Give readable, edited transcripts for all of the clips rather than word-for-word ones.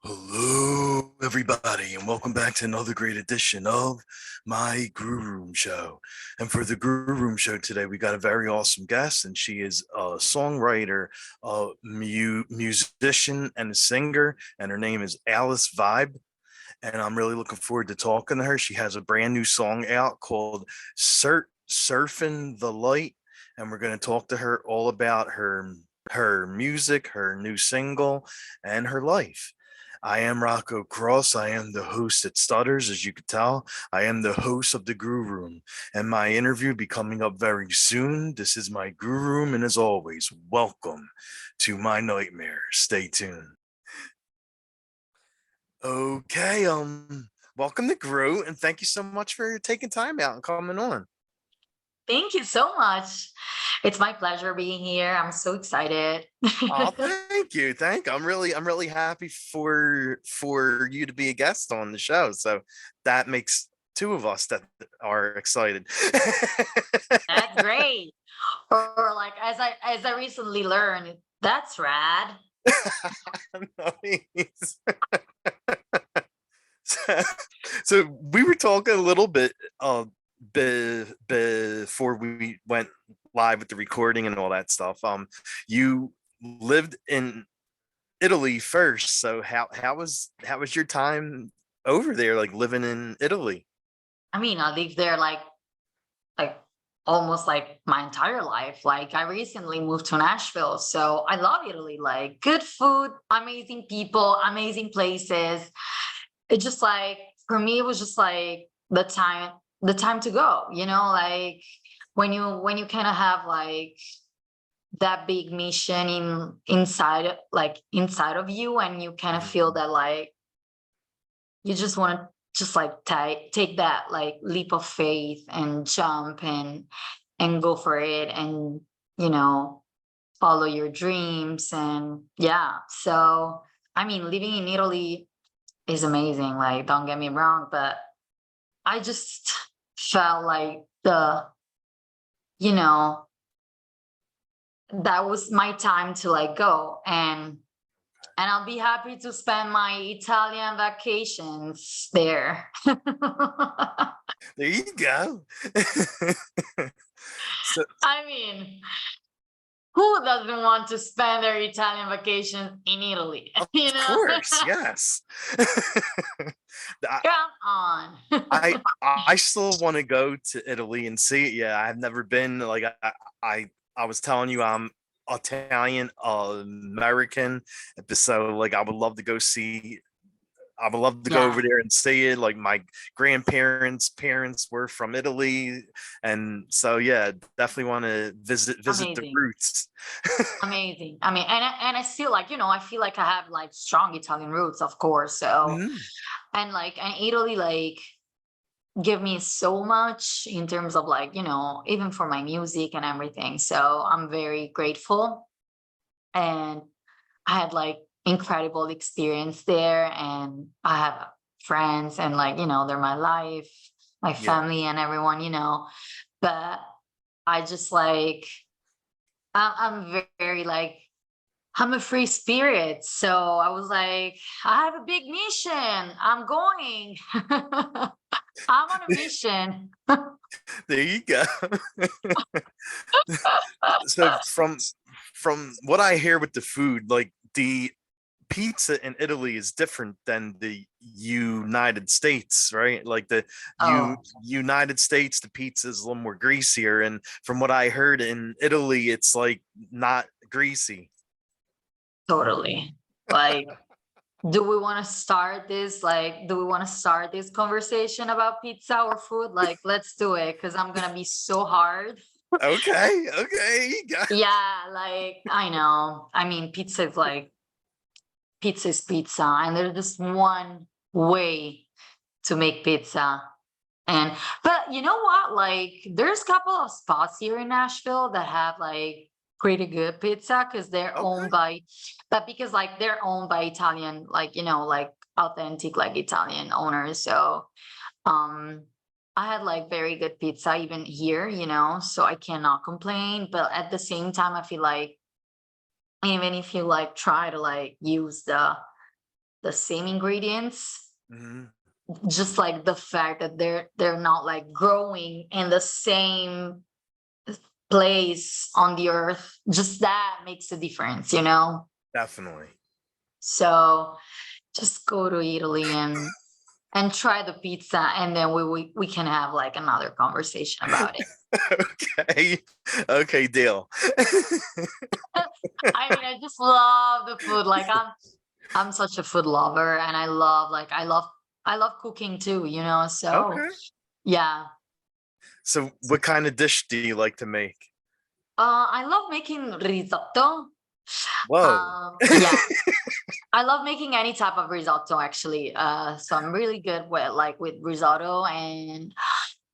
Hello, everybody, and welcome back to another great edition of my Grue Rume Show. And for the Grue Rume Show today, we got a very awesome guest, and she is a songwriter, a musician, and a singer. And her name is Alice Vibe. And I'm really looking forward to talking to her. She has a brand new song out called Surfing the Light, and we're going to talk to her all about her music, her new single, and her life. I am Rocco Cross. I am the host at Stutters, as you could tell. I am the host of the Grue Room, and my interview will be coming up very soon. This is my Grue Room, and as always, welcome to my nightmare. Stay tuned. Okay, welcome to Grue, and thank you so much for taking time out and coming on. Thank you so much. It's my pleasure being here. I'm so excited. Oh, thank you. I'm really happy for you to be a guest on the show. So that makes two of us that are excited. That's great. Or like as I recently learned, that's rad. Nice. So, so we were talking a little bit before we went live with the recording and all that stuff. You lived in Italy first, so how was your time over there, like living in Italy? I mean, I lived there like almost like my entire life. Like I recently moved to Nashville, so I love Italy. Like good food, amazing people, amazing places. It just like for me, it was just like the time to go. Like when you kind of have like that big mission inside of you, and you kind of feel Mhm. that like you just want to just like take that like leap of faith and jump and go for it, and you know follow your dreams. And yeah, so I mean, living in Italy is amazing, like don't get me wrong, but I just felt like you know that was my time to like go, and I'll be happy to spend my Italian vacations there. There you go. So I mean, who doesn't want to spend their Italian vacations in Italy? of course, yes. I, Come on. I still want to go to Italy and see it. Yeah, I've never been. Like I was telling you, I'm Italian American, so like I would love to go over Yeah, there and see it. Like my grandparents' parents were from Italy, and so yeah, definitely want to visit the amazing. roots. Amazing. I mean, and I still like, I feel like I have like strong Italian roots, of course. So, Mhm. and Italy like give me so much in terms of like, even for my music and everything. So I'm very grateful. And I had like incredible experience there, and I have friends, and like, they're my life, my Yeah. family and everyone. But I just like I'm very like I'm a free spirit. So I was like, I have a big mission. I'm going. I'm on a mission. There you go. So from what I hear with the food, like the pizza in Italy is different than the United States, right? Like the Oh, United States, the pizza is a little more greasier, and from what I heard in Italy, it's like not greasy. totally. Like, do we want to start this? Like, do we want to start this conversation about pizza or food? Like, let's do it, because I'm gonna be so hard. Okay, okay, you got Yeah, like I know. I mean, pizza is pizza, and there's just one way to make pizza. And but you know what? Like there's a couple of spots here in Nashville that have like pretty good pizza because they're okay. owned by, but because like they're owned by Italian, like like authentic like Italian owners. So um I had like very good pizza even here, so I cannot complain. But at the same time, I feel like even if you like try to like use the same ingredients, Mhm. just like the fact that they're not like growing in the same place on the earth, just that makes a difference, you know? Definitely. So just go to Italy and try the pizza, and then we can have like another conversation about it. Okay. Okay, deal. I mean, I just love the food. Like I'm such a food lover, and I love cooking too, you know. So Okay. yeah. So what kind of dish do you like to make? I love making risotto. Whoa. Yeah, I love making any type of risotto actually. So I'm really good with risotto, and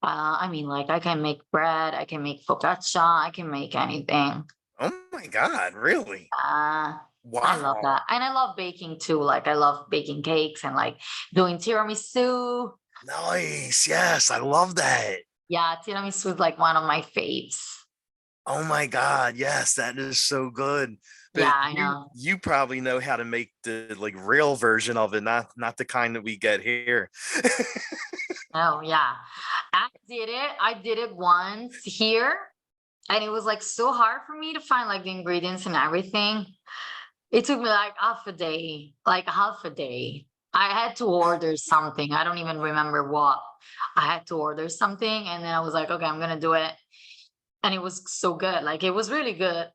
I mean, like I can make bread, I can make focaccia, I can make anything. Oh my God, really? Uh, I love Wow. that, and I love baking too. Like I love baking cakes and like doing tiramisu. Nice. Yes, I love that. Yeah, tiramisu is like one of my faves. Oh my God, yes, that is so good. Yeah, But I you know. you probably know how to make the like real version of it, not the kind that we get here. Oh yeah, I did it. I did it once here, and it was like so hard for me to find like the ingredients and everything. It took me like half a day, like half a day. I had to order something. I don't even remember what. I had to order something, and then I was like, okay, I'm gonna do it. And it was so good. Like it was really good.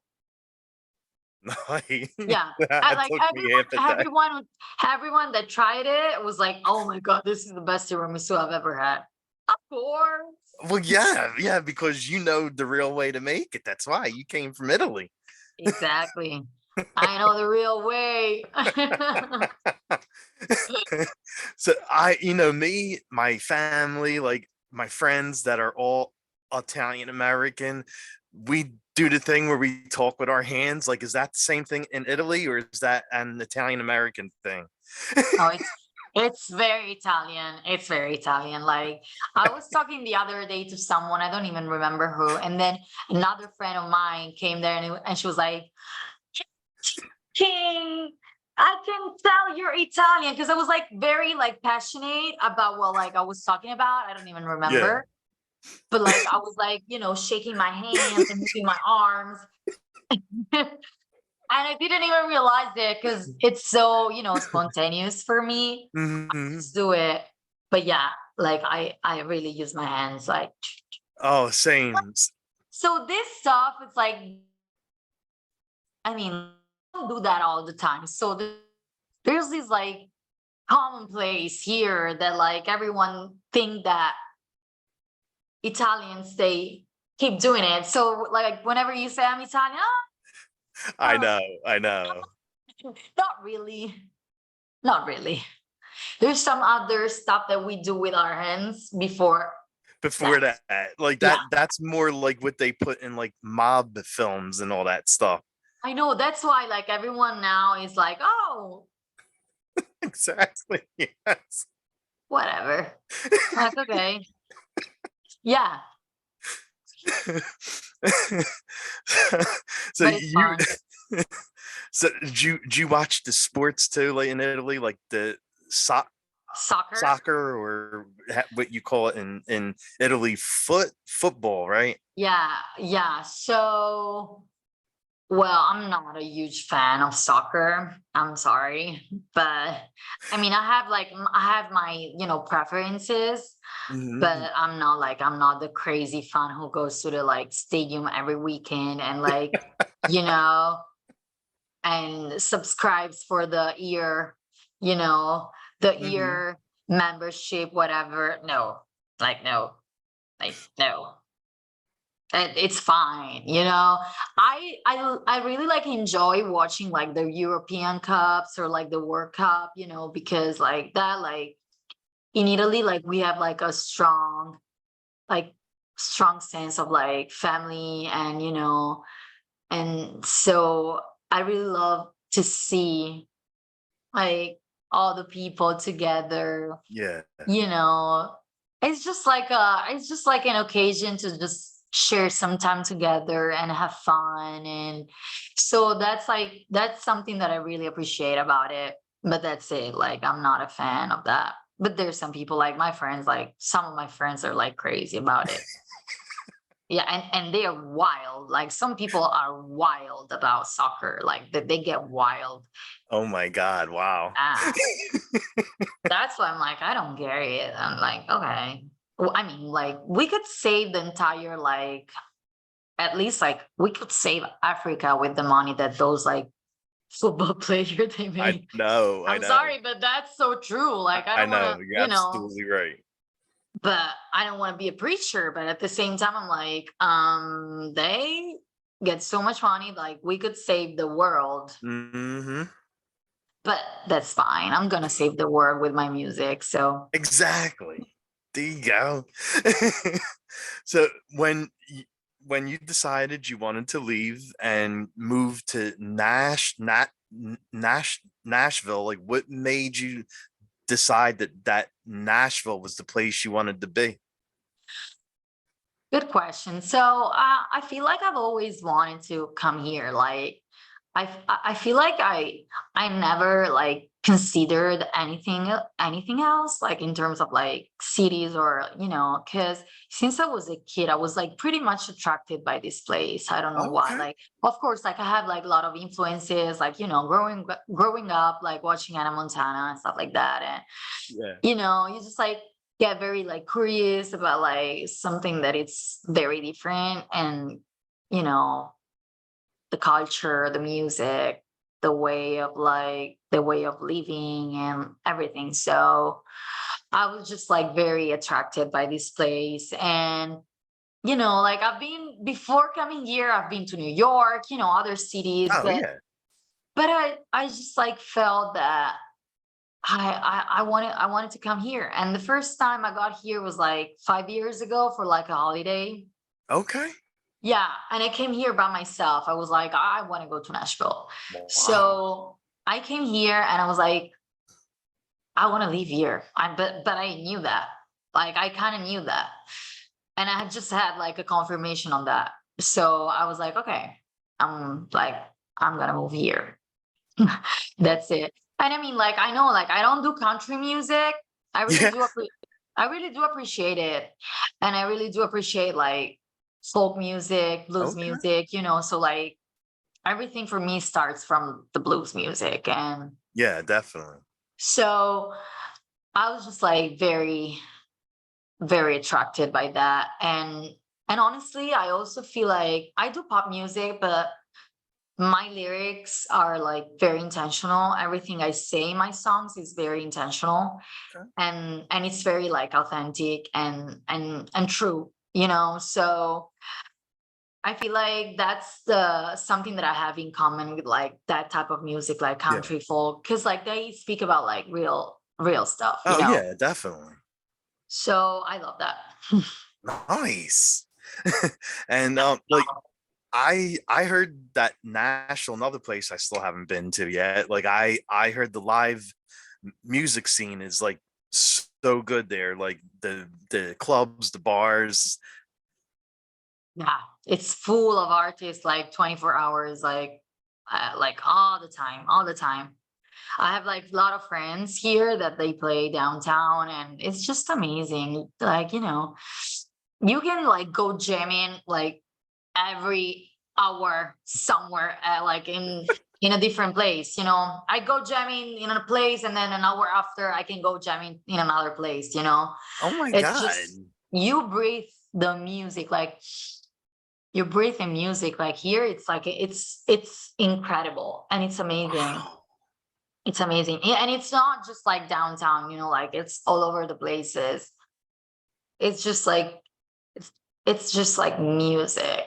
Nice. Yeah. I That like took me half a day. everyone that tried it was like, oh my God, this is the best tiramisu I've ever had. Of course. Well, yeah, yeah, because you know the real way to make it. That's why you came from Italy. Exactly. I know the real way. So me, my family, like my friends that are all Italian American, we do the thing where we talk with our hands. Like, is that the same thing in Italy, or is that an Italian American thing? Oh, it's very Italian. It's very Italian. Like I was talking the other day to someone, I don't even remember who, and then another friend of mine came there and she was like, King, I can tell you're Italian because I was like very like passionate about what like I was talking about. I don't even Yeah. remember, but like I was like, you know, shaking my hands and moving my arms. And I didn't even realize it because it's so, you know, spontaneous for me. Mhm. Just do it. But yeah, like I really use my hands. Like Oh, same. so this stuff, it's like I mean, I don't do that all the time. So there's this like commonplace here that like everyone think that Italians they keep doing it. So like whenever you say I'm Italian, I oh, know, I know. not really, not really. There's some other stuff that we do with our hands before that. Before that, like Yeah, that's more like what they put in like mob films and all that stuff. I know. That's why like everyone now is like, oh, Exactly. Yes. whatever. Like, okay. Yeah, So but it's you fun. so did you watch the sports too, like in Italy, like the Soccer. soccer or what you call it in Italy, football, right? Yeah, yeah. So, well, I'm not a huge fan of soccer. I'm sorry, but I mean, I have my, you know, preferences, Mhm. but I'm not the crazy fan who goes to the like stadium every weekend and like, you know, and subscribes for the year, you know, the Mhm. year membership, whatever. No, like no, like no. It's fine, you know. I really like enjoy watching like the European Cups or like the World Cup, you know, because like that, like in Italy, like we have like a like strong sense of like family and you know, and so I really love to see like all the people together, Yeah. you know. It's just like an occasion to just share some time together and have fun, and so that's like that's something that I really appreciate about it. but that's it. Like, I'm not a fan of that. But there's some people like my friends, like some of my friends are like crazy about it. Yeah, and they are wild. Like some people are wild about soccer. Like they get wild. Oh my God. Wow. Ah, that's why I'm like, I don't get it. I'm like, okay. Well, I mean, like we could save the entire like at least like we could save Africa with the money that those like football players they I make. know. I I'm know. sorry, but that's so true. Like I I don't want know. to, You're absolutely right. but I don't want to be a preacher. But at the same time, I'm like, they get so much money, like we could save the world. Hmm. But that's fine. I'm gonna save the world with my music. So Exactly. There you go. So when you decided you wanted to leave and move to Nashville, like what made you decide that Nashville was the place you wanted to be? good question. So I feel like I've always wanted to come here. Like I feel like I never like considered anything else like in terms of like cities or because since I was a kid I was like pretty much attracted by this place. I don't know why. Okay. Like of course like I have like a lot of influences like growing up like watching Anna Montana and stuff like that, and Yeah. you just like get very like curious about like something that it's very different, and you know the culture, the music, the way of living and everything. So I was just like very attracted by this place. And like I've been before coming here, I've been to New York, other cities, Oh but yeah. I just like felt that I wanted to come here. And the first time I got here was like 5 years ago for like a holiday. Okay. Yeah, and I came here by myself. I was like, I want to go to Nashville. Wow. So I came here and I was like, I want to leave here. But I knew that. Like I kind of knew that. And I had just had like a confirmation on that. So I was like, okay, I'm gonna move here. That's it. And I mean, like, I know, like, I don't do country music. I really Yeah. do. I really do appreciate it, and I really do appreciate like folk music, blues Okay. music. So like everything for me starts from the blues music, and Yeah, definitely. so I was just like very, very attracted by that, and honestly, I also feel like I do pop music, but my lyrics are like very intentional. Everything I say in my songs is very intentional, Okay. and it's very like authentic and true, so I feel like that's the something that I have in common with like that type of music, like Yeah. country folk, because like they speak about like real stuff, Oh yeah, definitely. so I love that. Nice. And like I heard that Nashville, another place I still haven't been to yet. Like I heard the live music scene is like so good there. Like the clubs, the bars. Yeah, it's full of artists like 24 hours, like all the time, all the time. I have like a lot of friends here that they play downtown, and it's just amazing. Like, you can like go jamming like every hour somewhere, like in a different place. I go jamming in a place, and then an hour after I can go jamming in another place. Oh my It's God. just you breathe the music, like you breathe in music. Like here, it's like it's incredible and it's amazing. Wow. It's amazing. And it's not just like downtown, like it's all over the places. It's just like it's it's just like music.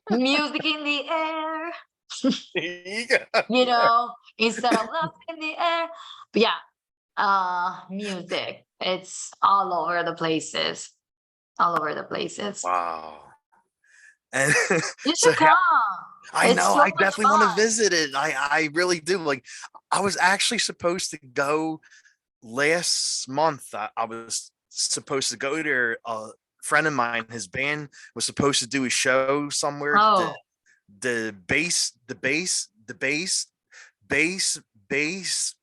Music in the air, There you go. Yeah. instead of love in the air. But yeah, music. It's all over the places. All over the places. Wow. And You so should come. I It's know so I much definitely want to fun. visit it. I really do. Like I was actually supposed to go last month. I was supposed to go there. A friend of mine, his band was supposed to do a show somewhere. The Oh, the bass basement.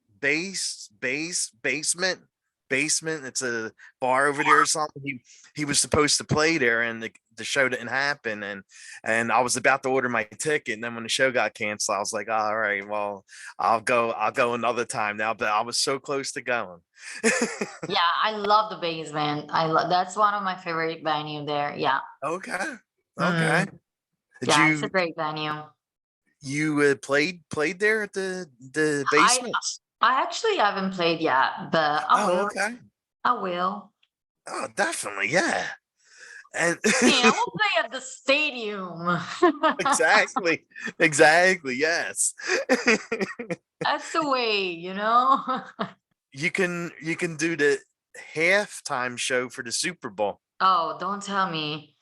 It's a bar over there or something. He was supposed to play there, and the show didn't happen. And I was about to order my ticket, and then when the show got canceled, I was like, all right, well, I'll go another time now. But I was so close to going. Yeah, I love the basement. I love that's one of my favorite venue there. Yeah. Okay. Okay. Mm, Did yeah, it's a you great venue. played there at the I basements? I actually haven't played yet, but I Oh, will. okay. I will. Oh, definitely. Yeah. And Yeah, I will play at the stadium. exactly. Exactly. Yes. That's the way, you know? You can do the halftime show for the Super Bowl. Oh, don't tell me.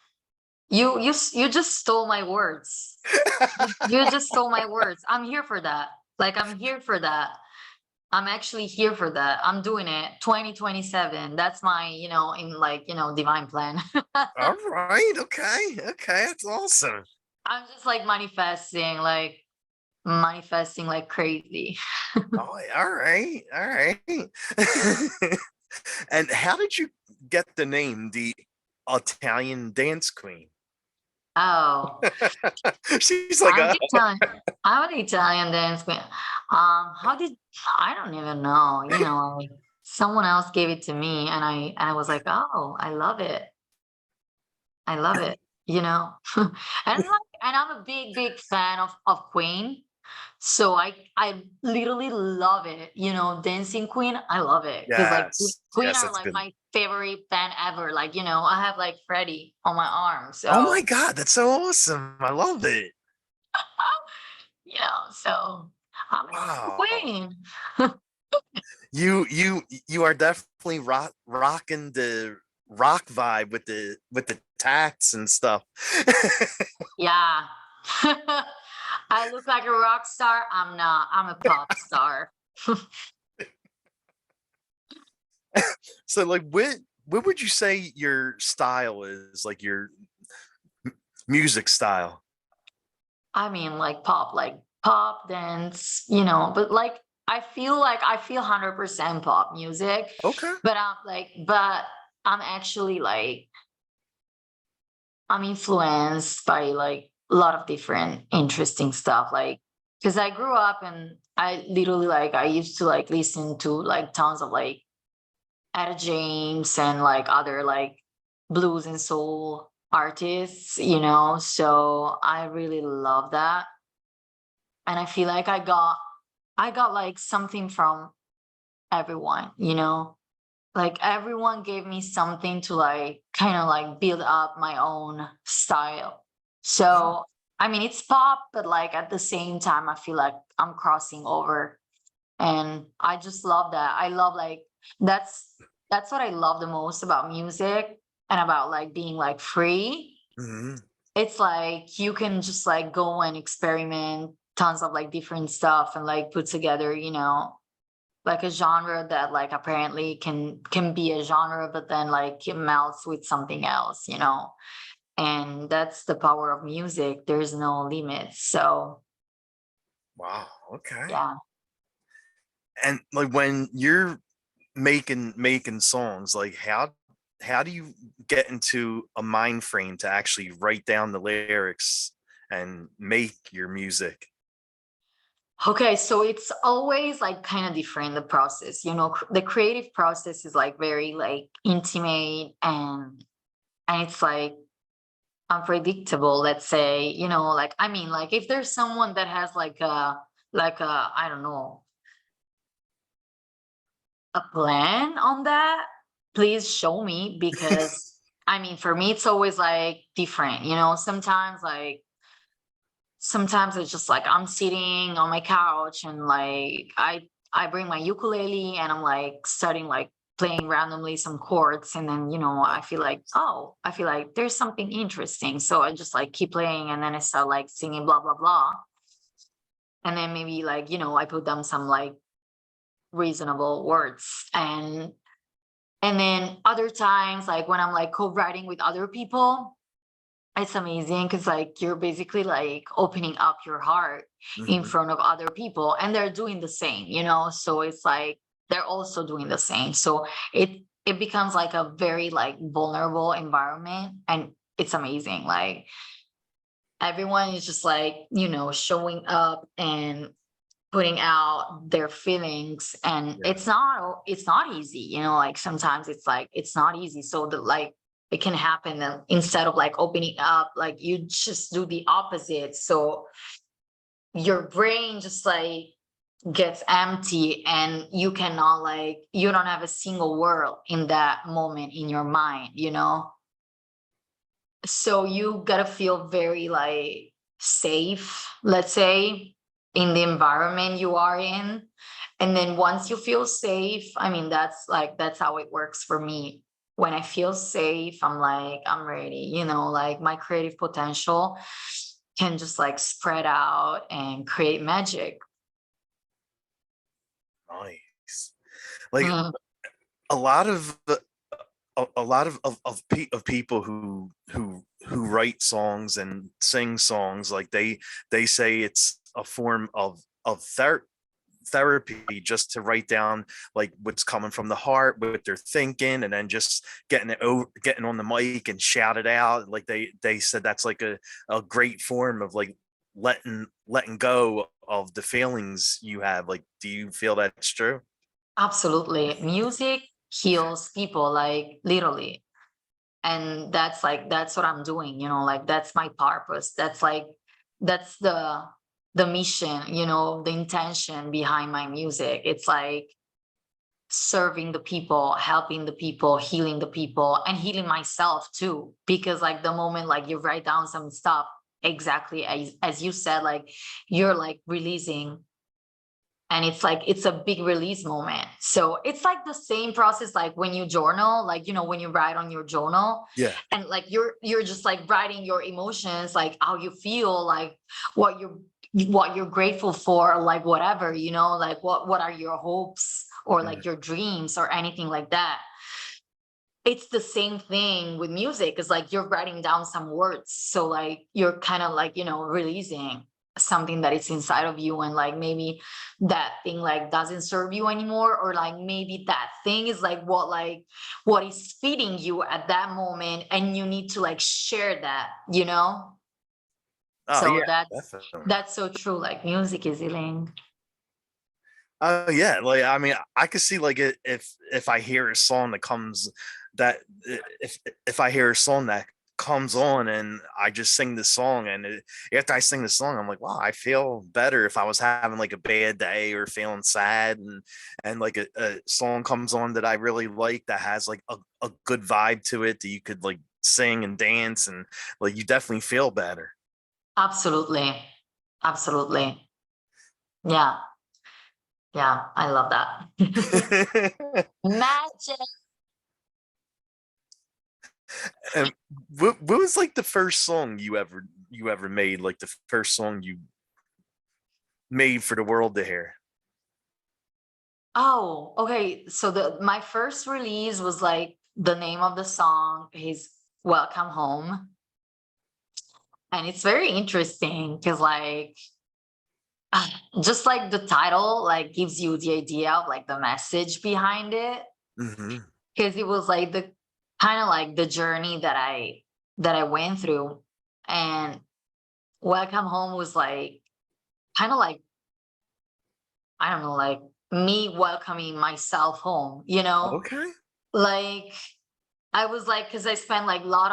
You just stole my words. You just stole my words. I'm here for that. Like I'm here for that. I'm actually here for that. I'm doing it. 2027. That's my, in like, divine plan. All right. Okay. Okay. That's awesome. I'm just like manifesting like crazy. Oh, all right. All right. And how did you get the name, the Italian Dance Queen? Oh, She's like, I'm Italian. I'm an Italian dance queen. How did I don't even know, like someone else gave it to me and I was like, oh, I love it. I love it, you know. And I'm a big fan of Queen. So I literally love it, Dancing Queen. I love it because like yes, Queen yes, are that's like good. my favorite band ever. Like, I have like Freddie on my arm. Oh my So, God, that's so awesome. I love it. so I'm in love with Wow. Queen. You are definitely rocking the rock vibe with the tats and stuff. Yeah. I look like a rock star. I'm not. I'm a pop star. So like what would you say your style is, like your music style? I mean, like pop dance, but like I feel 100% pop music, Okay. but I'm actually like I'm influenced by like a lot of different interesting stuff, like because I grew up and I literally like I used to like listen to like tons of like Etta James and like other like blues and soul artists, so I really love that. And I feel like I got like something from everyone, like everyone gave me something to like kind of like build up my own style. Oh, So I mean it's pop, but like at the same time I feel like I'm crossing over, and I just love that. I love like that's that's what I love the most about music and about like being like free. mhm. It's like you can just like go and experiment tons of like different stuff and like put together, like a genre that like apparently can be a genre, but then like it melts with something else, and that's the power of music. There's no limits. So Wow. Okay. yeah. And like when you're making songs, like how do you get into a mind frame to actually write down the lyrics and make your music? Okay, so it's always like kind of different, the process. The creative process is like very like intimate, and it's like unpredictable, let's say, like I mean, like if there's someone that has like a I don't know, a plan on that, please show me, because I mean, for me it's always like different, sometimes it's just like I'm sitting on my couch and like I bring my ukulele and I'm like starting like playing randomly some chords, and then I feel like there's something interesting, so I just like keep playing, and then I start like singing blah blah blah, and then maybe like I put down some like reasonable words, and then other times like when I'm like co-writing with other people, It's amazing because like you're basically like opening up your heart in Mhm. front of other people and they're doing the same, you know? So it's like they're also doing the same. So it becomes like a very like vulnerable environment and it's amazing. Like everyone is just like, you know, showing up and putting out their feelings and Yeah. it's not easy, you know, like sometimes it's like it's not easy, so that like it can happen that instead of like opening up, like you just do the opposite, so your brain just like gets empty and you cannot like you don't have a single word in that moment in your mind, you know, so you gotta feel very like safe, let's say, in the environment you are in. And then once you feel safe, I mean, that's how it works for me. When I feel safe, I'm like, I'm ready, you know, like my creative potential can just like spread out and create magic. Nice. Like Mm, a lot of a lot of people who write songs and sing songs, like they say it's a form of therapy just to write down like what's coming from the heart, what they're thinking, and then just getting on the mic and shout it out. Like they said that's like a great form of like letting go of the feelings you have. Like, do you feel that's true? absolutely. Music heals people, like literally. And that's like that's what I'm doing, you know, like that's my purpose, that's like that's the mission, you know, the intention behind my music. It's like serving the people, helping the people, healing the people, and healing myself too, because like the moment like you write down some stuff, exactly as you said, like you're like releasing, and it's like it's a big release moment, so it's like the same process like when you journal, like you know, when you write on your journal Yeah. and like you're just like writing your emotions, like how you feel, like what you what you're grateful for, like whatever, you know, like what are your hopes or Mhm. like your dreams or anything like that. It's the same thing with music. It's like you're writing down some words. So like you're kind of like, you know, releasing something that is inside of you, and like maybe that thing like doesn't serve you anymore, or like maybe that thing is like what is feeding you at that moment and you need to like share that, you know? Oh So yeah, definitely. that's so true. Like music is healing. Oh yeah, like I mean, I could see like if I hear a song that comes that if I hear a song that comes on and I just sing the song, and after I sing the song, I'm like, wow, I feel better. If I was having like a bad day or feeling sad, and like a song comes on that I really like that has like a good vibe to it that you could like sing and dance, and like you definitely feel better. Absolutely. Absolutely. Yeah. Yeah. I love that. Magic. And what was like the first song you ever made? Like the first song you made for the world to hear? Oh, okay. So the my first release was like the name of the song is Welcome Home. And it's very interesting because like just like the title like gives you the idea of like the message behind it. Hmm. Because it was like the kind of like the journey that I went through. And Welcome Home was like kind of like, I don't know, like me welcoming myself home, you know? Okay. Like I was like, because I spent like a lot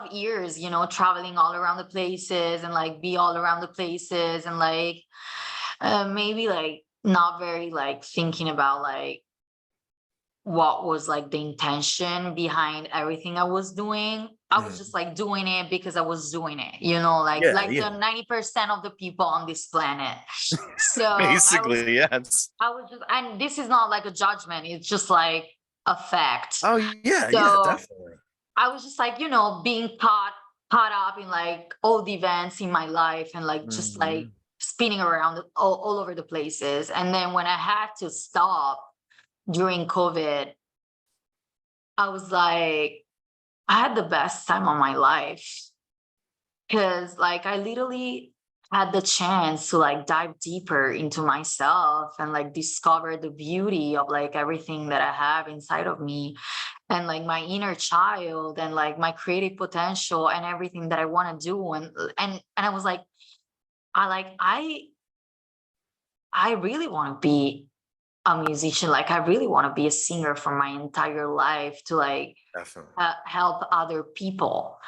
of years, you know, traveling all around the places and like be all around the places and like maybe like not very like thinking about like what was like the intention behind everything I was doing. I was just Mhm. like doing it because I was doing it, you know, Yeah, like the yeah. 90% of the people on this planet. So Basically, yes. I was just, and this is not like a judgment, it's just like a fact. Oh yeah, yeah, So definitely. I was just like, you know, being caught up in like all the events in my life and like just like Hmm. spinning around all over the places. And then when I had to stop during COVID, I was like, I had the best time of my life because like I literally had the chance to like dive deeper into myself and like discover the beauty of like everything that I have inside of me and like my inner child and like my creative potential and everything that I want to do. And I was like, I really want to be a musician. Like I really want to be a singer for my entire life to like Definitely. help other people.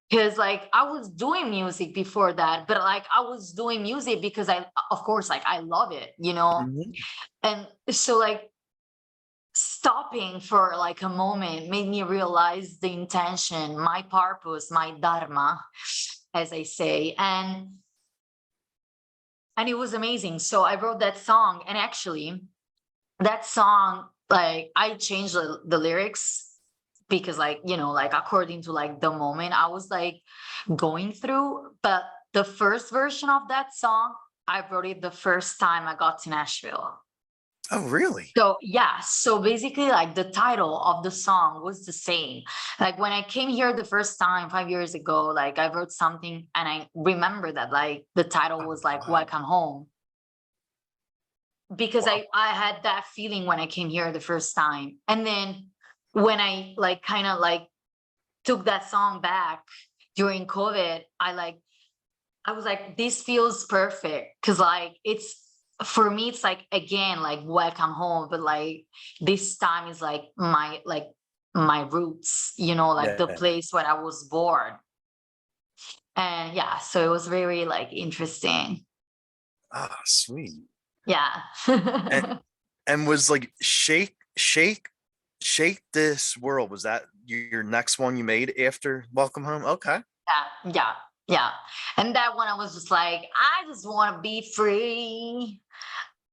Because like I was doing music before that, but like I was doing music because I, of course, like I love it, you know? Mhm. And so like stopping for like a moment made me realize the intention, my purpose, my dharma, as I say. And it was amazing. So I wrote that song, and actually that song, like I changed the lyrics because like, you know, like according to like the moment I was like going through. But the first version of that song, I wrote it the first time I got to Nashville. Oh, really? So yeah, so basically like the title of the song was the same. Like when I came here the first time 5 years ago, like I wrote something and I remember that like the title Oh, was like wow. Welcome Home, because Wow. I had that feeling when I came here the first time. And then when I like kind of like took that song back during COVID, I was like, this feels perfect. Cause like it's for me, it's like again, like welcome home, but like this time is like my roots, you know, like the Yeah. place where I was born. And yeah, so it was very like interesting. Ah, sweet. Yeah. And was like shake this world. Was that your next one you made after Welcome Home? Okay. Yeah, yeah, yeah. And that one, I was just like, I just want to be free.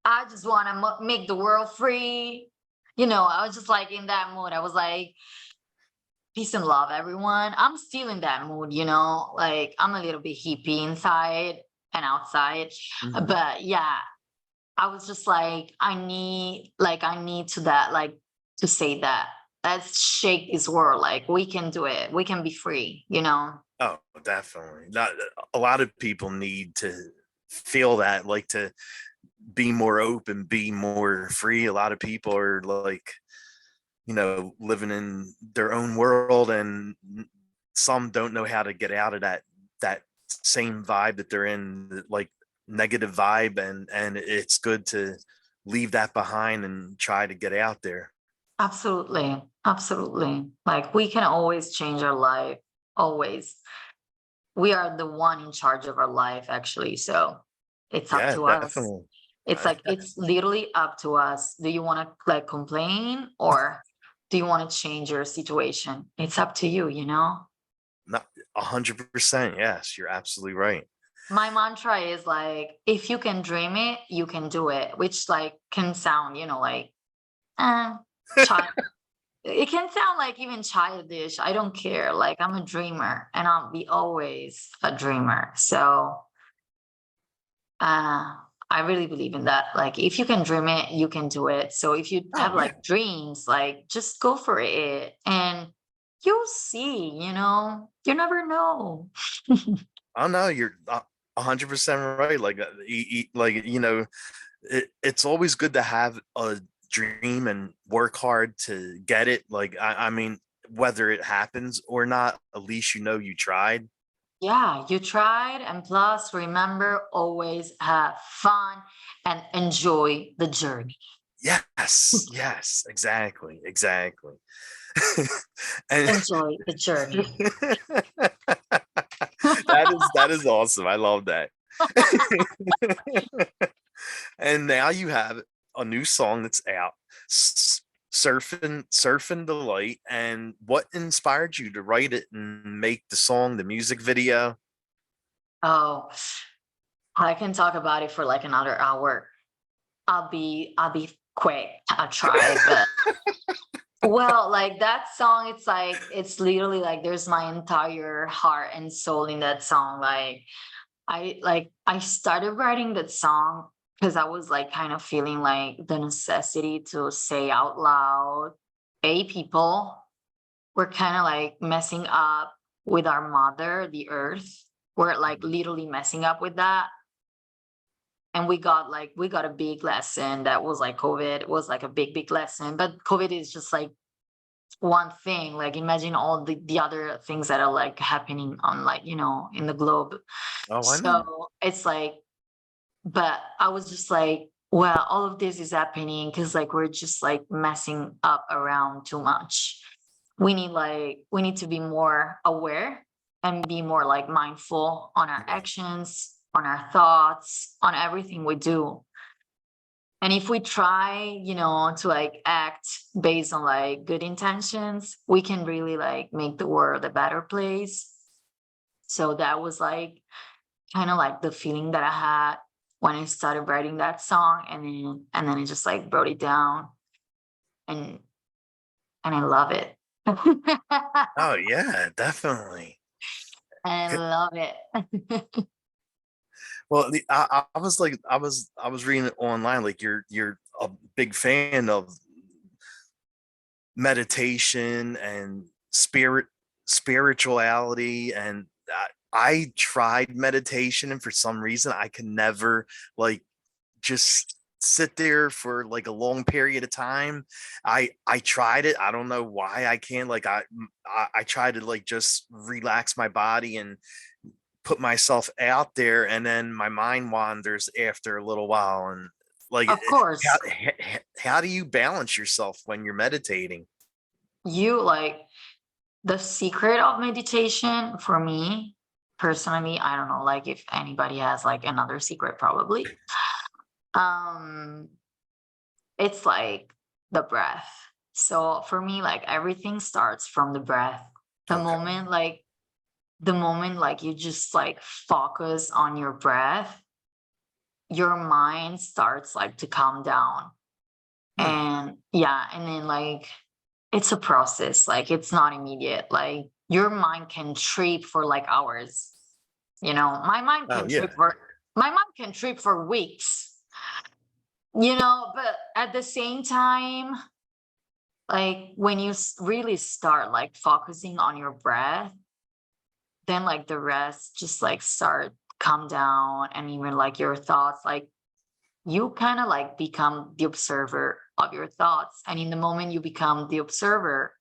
I just want to make the world free. You know, I was just like in that mood. I was like, peace and love, everyone. I'm still in that mood, you know, like I'm a little bit hippie inside and outside. Hmm. But yeah, I was just like, I need to that, like to say that. Let's shake this world. Like we can do it. We can be free, you know? Oh, definitely. Not a lot of people need to feel that, like to be more open, be more free. A lot of people are like, living in their own world, and some don't know how to get out of that same vibe that they're in, like negative vibe, and it's good to leave that behind and try to get out there. Absolutely. Absolutely. Like we can always change our life. Always. We are the one in charge of our life, actually. So it's up Yeah, to us. definitely. It's like, it's literally up to us. Do you want to like complain or do you want to change your situation? It's up to you, you know? Not 100%. Yes, you're absolutely right. My mantra is like, if you can dream it, you can do it, which like can sound, you know, like, eh, child. It can sound like even childish. I don't care. Like I'm a dreamer and I'll be always a dreamer. So uh I really believe in that. Like if you can dream it, you can do it. So if you Oh, have yeah. like dreams, like just go for it and you'll see, you know, you never know. Oh no, you're 100% right. Like, like it's always good to have a dream and work hard to get it. Like, I mean, whether it happens or not, at least you tried. Yeah, you tried. And plus, remember, always have fun and enjoy the journey. Yes, yes, exactly, exactly. And Enjoy the journey. that is awesome. I love that. And now you have a new song that's out, surfing delight. And what inspired you to write it and make the song, the music video? Oh, I can talk about it for like another hour. I'll be quick. I'll try, but well, like that song, it's like it's literally like there's my entire heart and soul in that song. I started writing that song because I was like kind of feeling like the necessity to say out loud, hey people. we're kind of like messing up with our mother, the earth. We're like Mhm. literally messing up with that. And we got a big lesson that was like COVID. It was like a big lesson. But COVID is just like one thing. Like imagine all the other things that are like happening on like, in the globe. Oh, I know. So it's like, but I was just like, well, all of this is happening because like we're just like messing up around too much. We need to be more aware and be more like mindful on our Yeah. actions, on our thoughts, on everything we do. And if we try, to like act based on like good intentions, we can really like make the world a better place. So that was like kind of like the feeling that I had when I started writing that song, and then I just like wrote it down, and I love it. Oh yeah, definitely. I love it. Well, I was like, I was reading it online. Like you're a big fan of meditation and spirituality, and I tried meditation, and for some reason I can never like just sit there for like a long period of time. I tried it. I don't know why I can't. Like I try to like just relax my body and put myself out there, and then my mind wanders after a little while. And like Of how, course, how do you balance yourself when you're meditating? you like the secret of meditation for me personally. I don't know, like if anybody has like another secret, probably. Um, it's like the breath. So for me, like everything starts from the breath. The Okay. moment like the moment like you just like focus on your breath, your mind starts like to calm down. Hmm. And yeah, and then like it's a process, like it's not immediate. Like your mind can trip for like hours. My mind Oh can yeah. trip for weeks, but at the same time, like when you really start like focusing on your breath, then like the rest just like start calm down, and even like your thoughts, like you kind of like become the observer of your thoughts. And in the moment you become the observer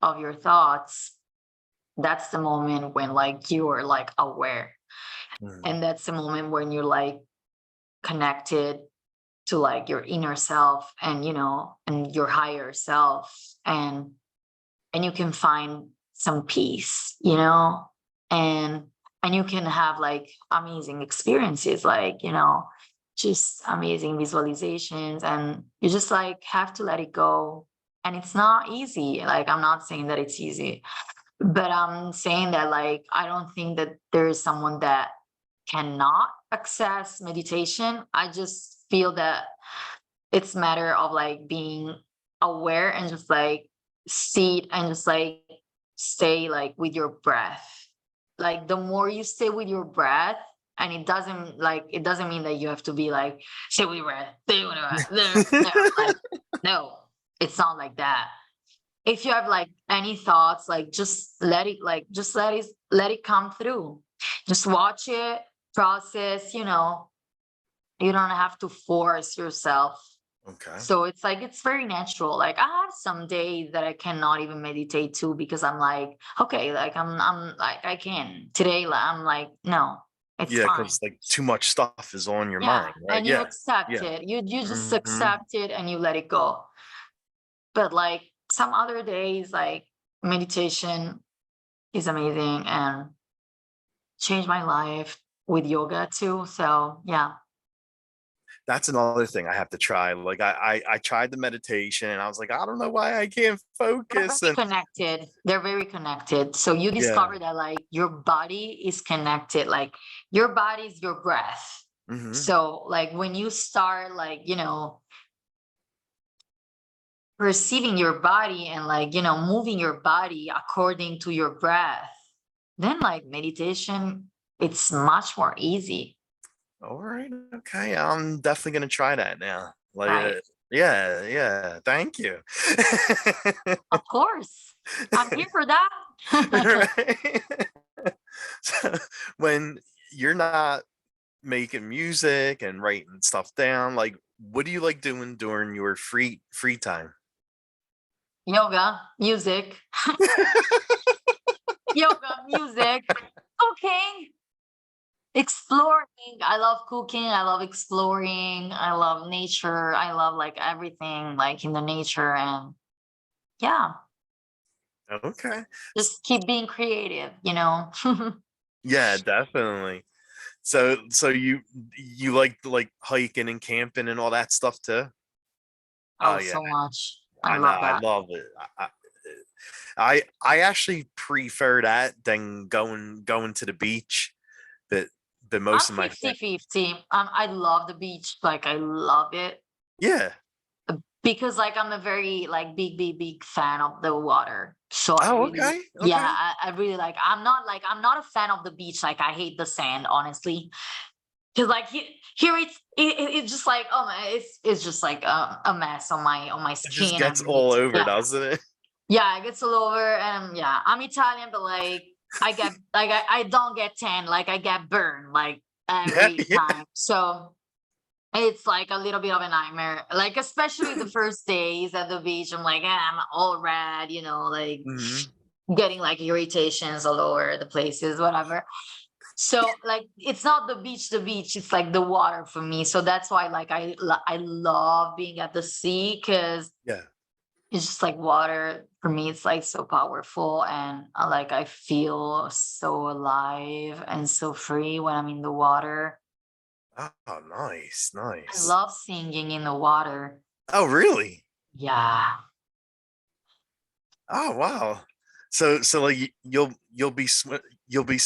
of your thoughts, that's the moment when like you are like aware. Hmm. And that's the moment when you're like connected to like your inner self, and your higher self, and you can find some peace, and and you can have like amazing experiences, like, just amazing visualizations, and you just like have to let it go. And it's not easy. Like, I'm not saying that it's easy, but I'm saying that like I don't think that there is someone that cannot access meditation. I just feel that it's matter of like being aware and just like sit and just like stay like with your breath. Like the more you stay with your breath, and it doesn't mean that you have to be like stay with your breath, stay with your breath. No, no, like no, it's not like that. If you have like any thoughts, like just let it come through. Just watch it, process, you don't have to force yourself. Okay. So it's like it's very natural. Like I have some days that I cannot even meditate too, because I'm like, okay, like I'm like I can today. Like, I'm like, no, it's Yeah, fine. because like too much stuff is on your Yeah, mind, right? and you Yeah. accept Yeah. it. You just Hmm. accept it and you let it go. But like some other days, like meditation is amazing and changed my life with yoga too. So yeah. That's another thing I have to try. Like I tried the meditation, and I was like, I don't know why I can't They're focus. very And connected. They're very connected. So you yeah. discover that like your body is connected. Like your body is your breath. Hmm. So like when you start like, perceiving your body and like, moving your body according to your breath, then like meditation, it's much more easy. All right. Okay. I'm definitely gonna try that now. Like Right. Yeah, yeah. Thank you. Of course, I'm here for that. Right? So when you're not making music and writing stuff down, like what do you like doing during your free time? Yoga, music, yoga, music, cooking, exploring. I love cooking. I love exploring. I love nature. I love like everything like in the nature. And yeah, Okay. just keep being creative, you know? Yeah, definitely. So you like hiking and camping and all that stuff too? Oh Oh, yeah, so much. I I know. love I that. love it. I actually prefer that than going to the beach. But I'm most of my friends, 50-50. I love the beach. Like I love it yeah. because like I'm a very like big fan of the water. So I Oh, really, okay, yeah, okay. I really like, I'm not a fan of the beach. Like I hate the sand, honestly. Cause like here it's just like, oh my, it's just like a mess on my It just skin. gets And all it's, over, yeah, doesn't it? yeah, it gets all over. And yeah, I'm Italian, but like I get like I don't get tan, like I get burned like Yeah, every yeah. time. So it's like a little bit of a nightmare. Like especially the first days at the beach, I'm like, I'm all red, you know, like Mhm. getting like irritations all over the places, whatever. So like it's not the beach, it's like the water for me. So that's why like I love being at the sea because Yeah. it's just like water for me. It's like so powerful and like I feel so alive and so free when I'm in the water. Oh, nice, I nice. love singing in the water. Oh, really? Yeah. Oh, wow. So like you'll be you'll be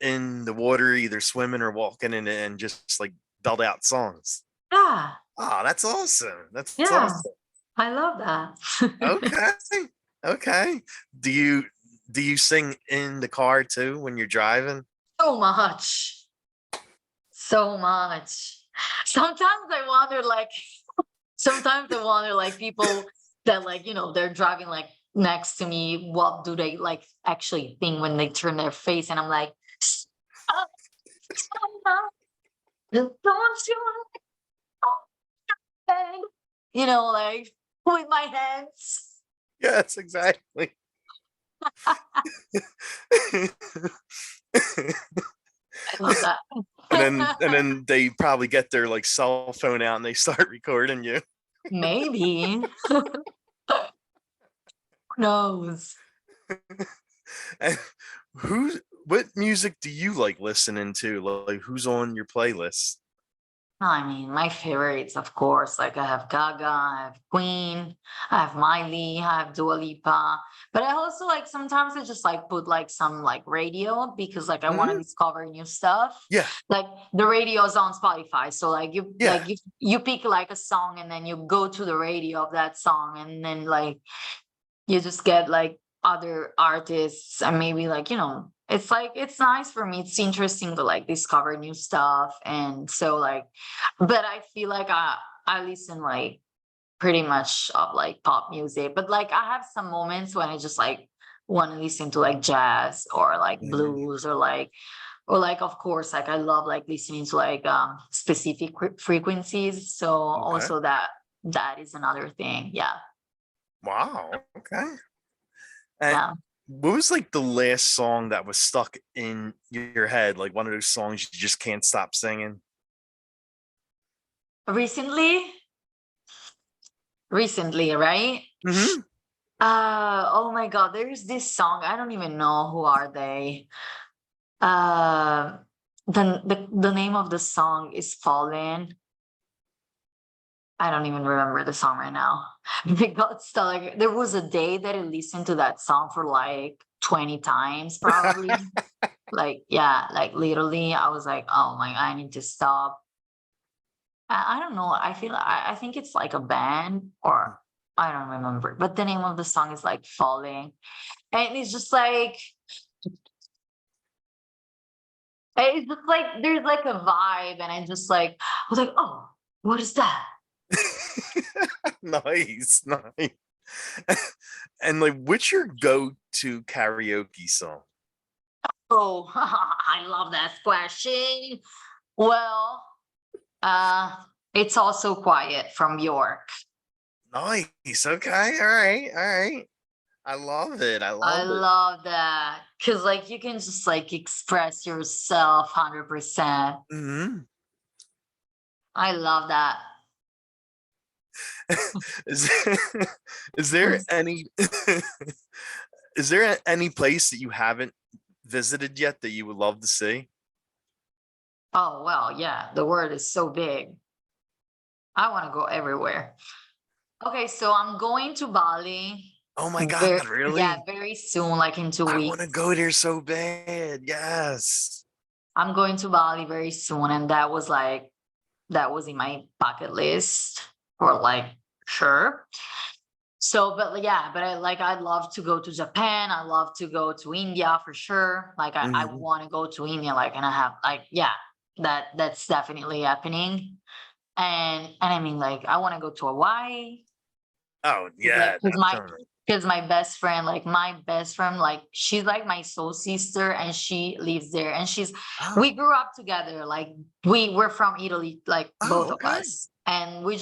in the water either swimming or walking in and just like belt out songs. Yeah. Oh, that's awesome. That's Yeah. awesome. I love that. Okay. Okay. Do you do you sing in the car too when you're driving? So much. So much. Sometimes I wonder like sometimes I wonder like people that like, you know, they're driving like next to me, what do they like actually think when they turn their face? And I'm like, "Stop, stop, don't you understand?" You know, like with my hands. Yes, exactly. I love that. And then they probably get their like cell phone out and they start recording you. Maybe. Who knows? And who what music do you like listening to? Like who's on your playlist? I mean, my favorites, of course, like I have Gaga, I have Queen, I have Miley, I have Dua Lipa. But I also like sometimes I just like put like some like radio because like I want to Mhm. discover new stuff. Yeah, Like the radio's on Spotify. So yeah. you pick like a song and then you go to the radio of that song and then like you just get like other artists and maybe like, you know, it's like it's nice for me. It's interesting to like discover new stuff. And so like, but I feel like I listen like pretty much of like pop music, but like I have some moments when I just like want to listen to like jazz or like Mhm. blues or like of course like I love like listening to like specific frequencies. So Okay. also that is another thing. Yeah. Wow. Okay. And Yeah. what was like the last song that was stuck in your head? Like one of those songs you just can't stop singing? Recently, recently, right? Hmm. Oh my God, there's this song. I don't even know who are they. Uh, the name of the song is Fallen. I don't even remember the song right now. Because like there was a day that I listened to that song for like 20 times, probably. Like, yeah, like literally, I was like, oh my, I need to stop. I don't know. I think it's like a band or I don't remember, but the name of the song is like Falling. And it's just like there's like a vibe, and I just like I was like, oh, what is that? Nice, nice. And like, what's your go-to karaoke song? Oh, I love that question. Well, uh, it's also quiet from York. Nice. Okay. All right. All right. I love it. I I love it. love that because, like, you can just like express yourself 100%. Hmm. I love that. Is there, is there any is there any place that you haven't visited yet that you would love to see? Oh, well, yeah, the word is so big. I want to go everywhere. Okay, so I'm going to Bali Oh my very, God, yeah, really? very soon, like in two I want to weeks. go there so bad. Yes. I'm going to Bali very soon, and that was in my bucket list for like sure. So, but yeah, but I'd love to go to Japan. I love to go to India for sure. Like I Mhm. want to go to India, like, and I have like, yeah, that's definitely happening. And I mean, like, I want to go to Hawaii. Oh Like, yeah, definitely. because my best friend, like my best friend, like she's like my soul sister, and she lives there, and we Oh, grew up together. Like we were from Italy, like both oh, of okay. us, and we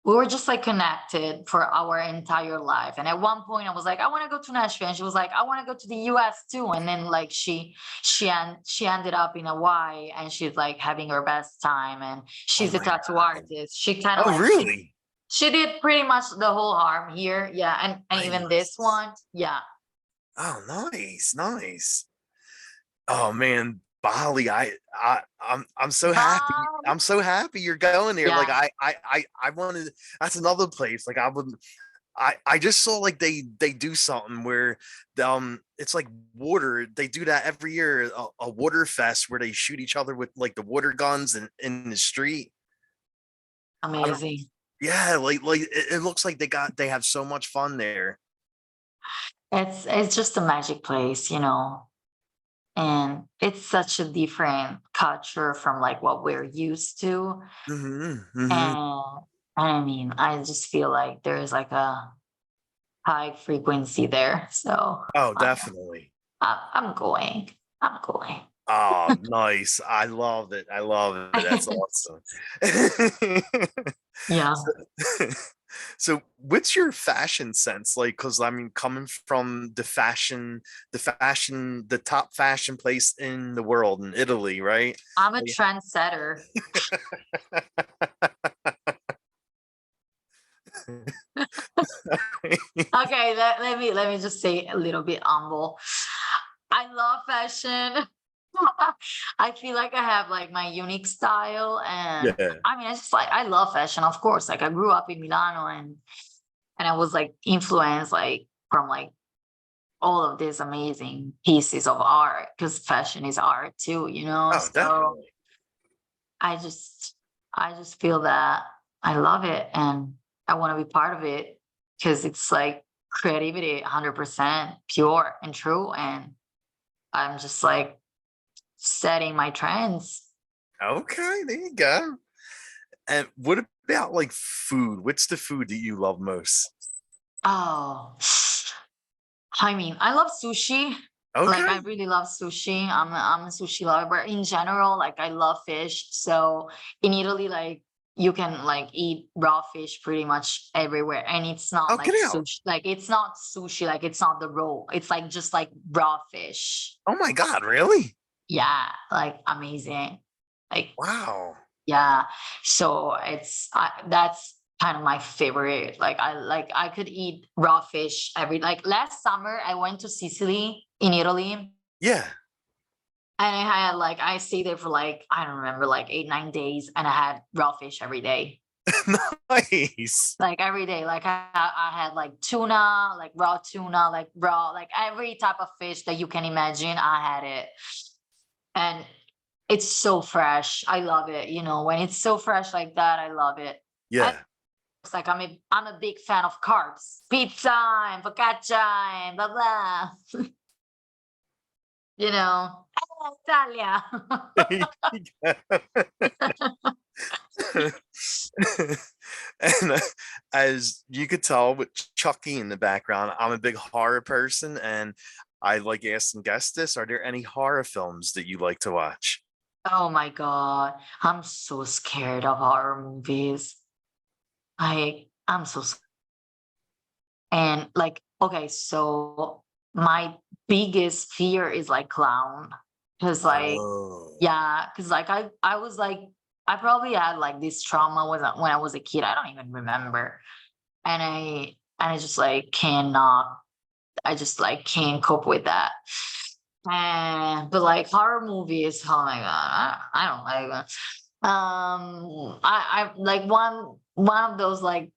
were just like connected for our entire life. And at one point, I was like, I want to go to Nashville, and she was like, I want to go to the U.S. too. And then like she ended up in Hawaii, and she's like having her best time, and Oh she's a my tattoo God. artist. She kind of Oh, like really? she did pretty much the whole arm here. Yeah. And even this Nice. one. Yeah. Oh, nice, nice. Oh man, Bali. I'm so happy. Um, I'm so happy you're going there. Like yeah. I wanted. That's another place. Like I would. I just saw like they do something where it's like water. They do that every year, a water fest where they shoot each other with like the water guns in the street. I don't. Amazing. Yeah, like it looks like they have so much fun there. It's just a magic place, and it's such a different culture from like what we're used to. Hmm. Hmm. And I mean, I just feel like there's like a high frequency there. So Oh, I, definitely. I'm going. I'm going. Oh, nice. I love it. I love it. That's awesome. Yeah. So, so what's your fashion sense like? Because I mean, coming from the top fashion place in the world in Italy, right? I'm a trendsetter. Okay, let me just say a little bit humble. I love fashion. I feel like I have like my unique style, and Yeah. I mean, I just like I love fashion, of course. Like I grew up in Milano, and I was like influenced like from like all of these amazing pieces of art because fashion is art too, Oh, So definitely. I just I just feel that I love it, and I want to be part of it because it's like creativity 100% pure and true, and I'm just like setting my trends. Okay, there you go. And what about like food? What's the food that you love most? Oh, I mean, I love sushi. Like I Okay. really love sushi. I'm a sushi lover, but in general, like I love fish. So in Italy, like you can like eat raw fish pretty much everywhere, and it's not Oh, like get out. sushi. Like it's not sushi. Like it's not the roll. It's like just like raw fish. Oh my God, really? Yeah, like amazing. Like Wow. yeah. So that's kind of my favorite. Like I could eat raw fish every like last summer I went to Sicily in Italy, and Yeah. I had like I stayed there for like I don't remember like 8 9 days, and I had raw fish every day. Nice. Like every day, like I had like tuna, like raw tuna, like raw, like every type of fish that you can imagine, I had it. And it's so fresh. I love it. When it's so fresh like that, I love it. And Yeah. it's like I'm a big fan of carbs. Pizza and focaccia and blah blah. Italia. And as you could tell with Chucky in the background, I'm a big horror person, and I like asking guests this: are there any horror films that you like to watch? Oh my God. I'm so scared of horror movies. I'm so and like, okay, so my biggest fear is like clown. Cause like, Oh, yeah, cause like I was like, I probably had like this trauma when I was a kid. I don't even remember. And I just like cannot, I just like can't cope with that. And but like horror movies, oh my God, I don't like that. I like one of those like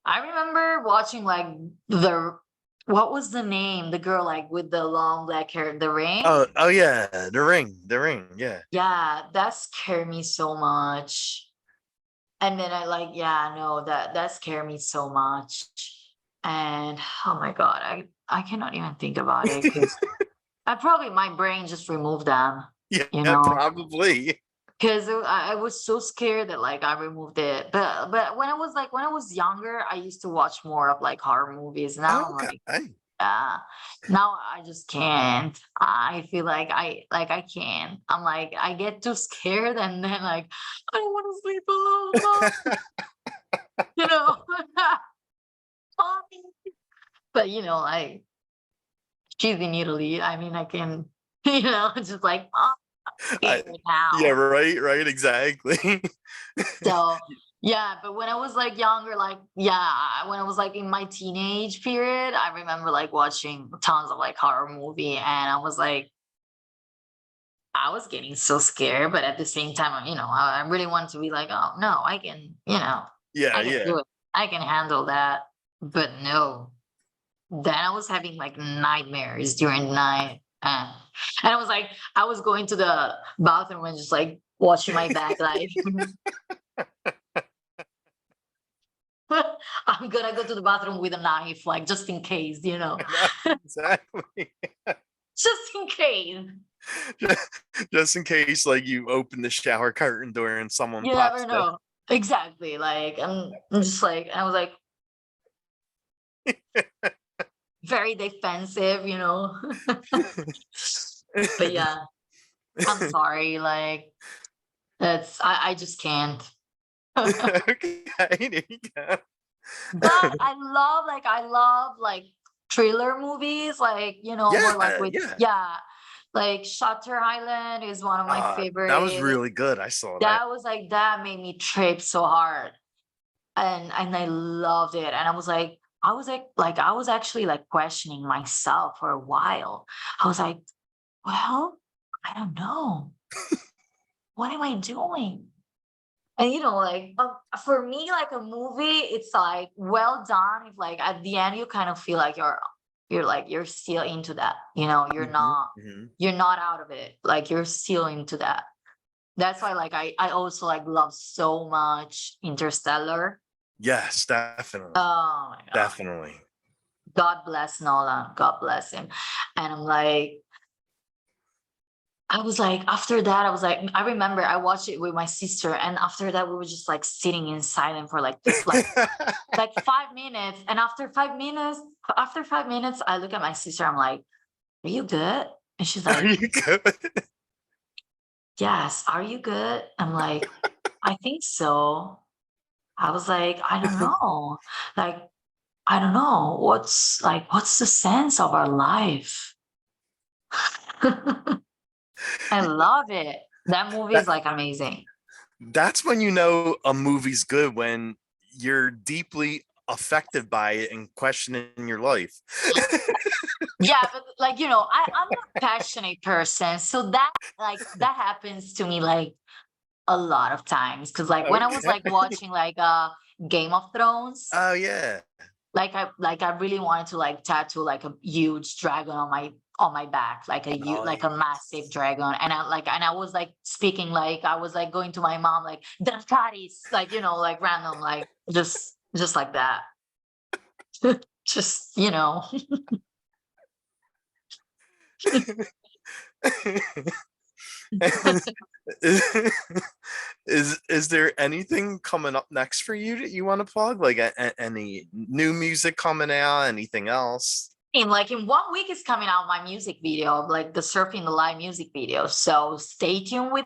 I remember watching like the what was the name? The girl like with the long black hair, The Ring? oh yeah, The Ring, yeah. Yeah, that scared me so much. And then I like, yeah, no, that scared me so much. And oh my God, I cannot even think about it because I probably my brain just removed them, you Yeah, know. probably. Because I was so scared that like I removed it. But when I was younger, I used to watch more of like horror movies. Now I'm Okay. like, yeah. Now I just can't. I feel like I can't. I'm like I get too scared and then like I don't want to sleep alone, mom. You know. Mommy. But like she's in Italy. I mean I can, just like oh, I'm I, scared yeah, now. right, exactly. So yeah, but when I was like younger, like yeah, when I was like in my teenage period, I remember like watching tons of like horror movie, and I was getting so scared, but at the same time, I really wanted to be like, oh no, I can, Yeah, I can yeah. do it, I can handle that. But no, then I was having like nightmares during the night, and I was like, I was going to the bathroom and just like watching my back, like. I'm gonna go to the bathroom with a knife, like just in case, I know, exactly. just in case. Just, just in case, like you open the shower curtain door and someone You never pops the. know. Exactly. Like I'm just like I was like very defensive. But yeah, I'm sorry. Like I just can't. But Okay, there you go. I love like thriller movies, like more like Yeah, with yeah. yeah, like Shutter Island is one of my That was favorite. really good. I saw that. That was like that made me trip so hard, and I loved it, and I was actually like questioning myself for a while. I was like, well, I don't know, what am I doing? And like for me, like a movie, it's like well done. If like at the end you kind of feel like you're still into that. You're Hmm, not hmm. you're not out of it. Like you're still into that. That's why like I also like love so much Interstellar. Yes, definitely, Oh my God. definitely. God bless Nolan. God bless him. And I was like, after that, I was like, I remember I watched it with my sister, and after that, we were just like sitting in silence for like 5 minutes. And after 5 minutes, I look at my sister. I'm like, "Are you good?" And she's Are like, you good? "Yes, are you good?" I'm like, "I think so." I was like, "I don't know. Like, I don't know. What's the sense of our life?" I love it. That movie That is like amazing. that's when you know a movie's good, when you're deeply affected by it and questioning your life. Yeah, but like, I'm a passionate person. So that happens to me like a lot of times. Cause like when I was Okay. like watching like Game of Thrones, Oh yeah. like I really wanted to like tattoo like a huge dragon on my back, like like a Nice. massive dragon. And I was like speaking, like I was like going to my mom like Dracarys, like like random, like just like that. Just Is there anything coming up next for you that you want to plug? Like any new music coming out? Anything else? Like in 1 week is coming out my music video, like the Surfing the Live music video. So stay tuned with.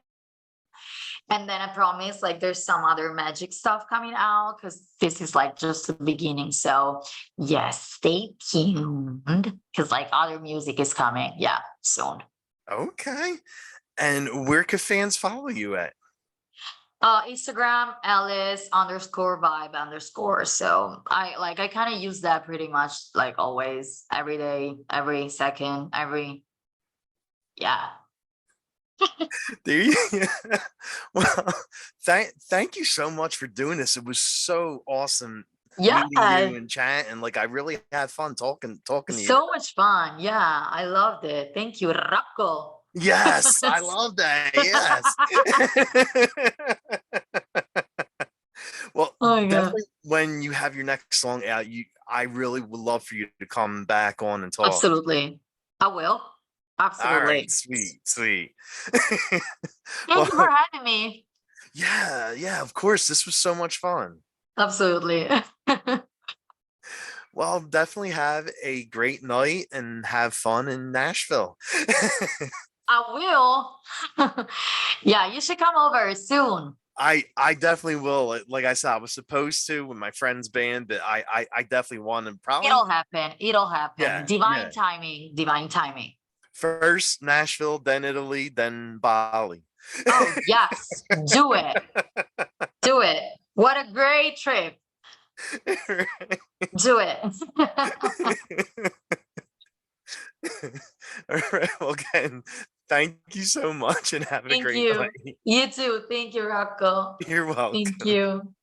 And then I promise, like, there's some other magic stuff coming out because this is like just the beginning. So, yes, stay tuned because like other music is coming. Yeah, soon. Okay. And where can fans follow you at? Instagram, Alice underscore vibe underscore. So I kind of use that pretty much like always, every day, every second, yeah. There you well, thank you so much for doing this. It was so awesome Yeah, meeting you and chatting. Like I really had fun talking to you. so much fun. Yeah, I loved it. Thank you, Rocco. Yes, I love that. Yes. Well, Oh my God. definitely when you have your next song out, I really would love for you to come back on and talk. Absolutely. I will. All right, Absolutely. sweet, sweet. Thank you Well, for having me. yeah, yeah, of course. This was so much fun. Absolutely. Well, definitely have a great night and have fun in Nashville. I will. Yeah, you should come over soon. I definitely will. Like I said, I was supposed to with my friend's band, but I definitely want to probably It'll happen. It'll happen. yeah, Divine yeah. timing. Divine timing. First Nashville, then Italy, then Bali. Oh, yes. Do it. Do it. What a great trip. Do it. All right. Well, again, thank you so much and have a Thank great you. night. You too. Thank you, Rocco. You're Thank welcome. you.